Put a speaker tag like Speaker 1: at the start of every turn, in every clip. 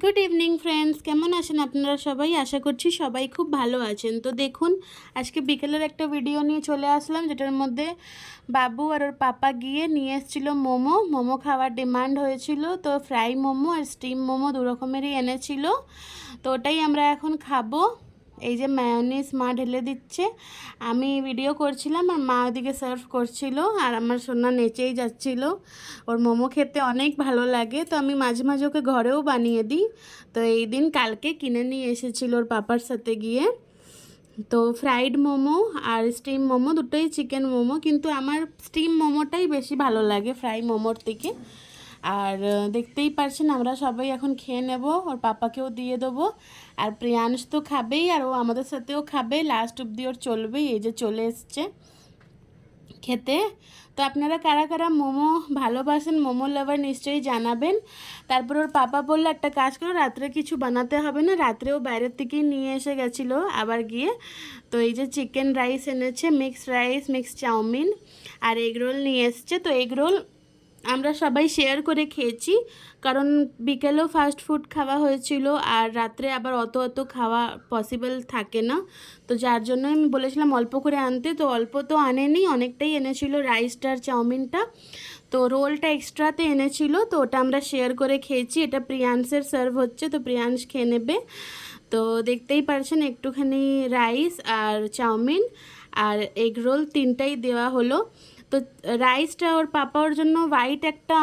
Speaker 1: Good evening friends, কেমন আছেন আপনারা সবাই? আশা করছি সবাই খুব ভালো আছেন। তো দেখুন, আজকে বিকেলের একটা ভিডিও নিয়ে চলে আসলাম, যেটার মধ্যে বাবু আর ওর পাপা গিয়ে নিয়ে এসেছিলো মোমো খাওয়ার ডিমান্ড হয়েছিল। তো ফ্রাই মোমো আর স্টিম মোমো দু রকমেরই এনেছিল। তো ওটাই আমরা এখন খাবো। এই যে মায়োনিজ মা ঢেলে দিচ্ছে, আমি ভিডিও করছিলাম আর মা ওদিকে সার্ভ করছিল, আর আমার সোনা নেচেই যাচ্ছিল। ওর মোমো খেতে অনেক ভালো লাগে, তো আমি মাঝে মাঝে ওকে ঘরেও বানিয়ে দিই। তো এই দিন কালকে কিনে নিয়ে এসেছিল ওর পাপার সাথে গিয়ে। তো ফ্রাইড মোমো আর স্টিম মোমো দুটোই চিকেন মোমো, কিন্তু আমার স্টিম মোমোটাই বেশি ভালো লাগে ফ্রাই মোমোর থেকে। আর দেখতেই পারছেন আমরা সবাই এখন খেয়ে নেব, ওর পাপাকেও দিয়ে দেবো। আর প্রিয়াংশ তো খাবেই, আর ও আমাদের সাথেও খাবে, লাস্ট অব্দি ওর চলবেই। এই যে চলে এসছে খেতে। তো আপনারা কারা কারা মোমো ভালোবাসেন, মোমো লাভার, নিশ্চয়ই জানাবেন। তারপর ওর পাপা বললো একটা কাজ করো, রাত্রে কিছু বানাতে হবে না, রাত্রেও বাইরের থেকেই নিয়ে এসে গেছিলো আবার গিয়ে। তো এই যে চিকেন রাইস এনেছে, মিক্সড রাইস, মিক্সড চাউমিন আর এগরোল নিয়ে এসছে। তো এগরোল আমরা সবাই শেয়ার করে খেয়েছি, কারণ বিকেলেও ফাস্ট ফুড খাওয়া হয়েছিল আর রাত্রে আবার অত খাওয়া পসিবল থাকে না। তো যার জন্য আমি বলেছিলাম অল্প করে আনতে, তো অল্প তো আনেনি, অনেকটাই এনেছিল রাইসটা আর চাউমিনটা। তো রোলটা এক্সট্রাতে এনেছিল, তো ওটা আমরা শেয়ার করে খেয়েছি। এটা প্রিয়াংশের সার্ভ হচ্ছে, তো প্রিয়াংশ খেয়ে নেবে। তো দেখতেই পারছেন একটুখানি রাইস আর চাউমিন আর এগ রোল তিনটাই দেওয়া হলো। তো রাইসটা ওর পাপার জন্য হোয়াইট একটা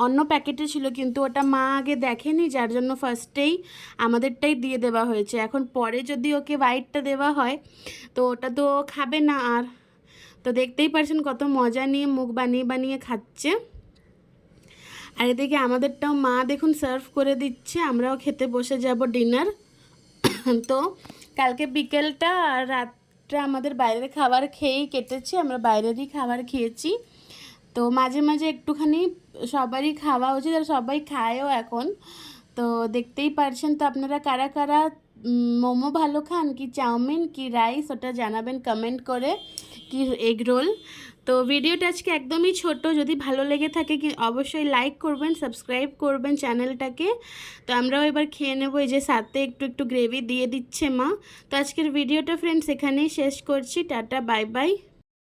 Speaker 1: অন্য প্যাকেটে ছিল, কিন্তু ওটা মা আগে দেখেনি, যার জন্য ফার্স্টেই আমাদেরটাই দিয়ে দেওয়া হয়েছে। এখন পরে যদি ওকে হোয়াইটটা দেওয়া হয় তো ওটা তো খাবে না আর। তো দেখতেই পারছেন কত মজা নিয়ে মুখ বানিয়ে বানিয়ে খাচ্ছে। আর এদিকে আমাদেরটাও মা দেখুন সার্ভ করে দিচ্ছে, আমরাও খেতে বসে যাব ডিনার। তো কালকে বিকেলটা আর রাতটা আমাদের বাইরের খাবার খেয়েই কেটেছে, আমরা বাইরেরই খাবার খেয়েছি। তো মাঝে মাঝে একটুখানি সবারই খাওয়া উচিত, আর সবাই খায়ও এখন। তো দেখতেই পারছেন। তো আপনারা কারা কারা মোমো ভালো খান, কি চাউমিন, কি রাইস, ওটা জানাবেন কমেন্ট করে, কি এগ রোল। তো ভিডিওটা আজকে একদমই ছোট, যদি ভালো লেগে থাকে কি অবশ্যই লাইক করবেন, সাবস্ক্রাইব করবেন চ্যানেলটাকে। তো আমরাও এবার খেয়ে নেবো। এই যে সাথে একটু একটু গ্রেভি দিয়ে দিচ্ছে মা। তো আজকের ভিডিওটা ফ্রেন্ডস এখানেই শেষ করছি। Tata, bye bye.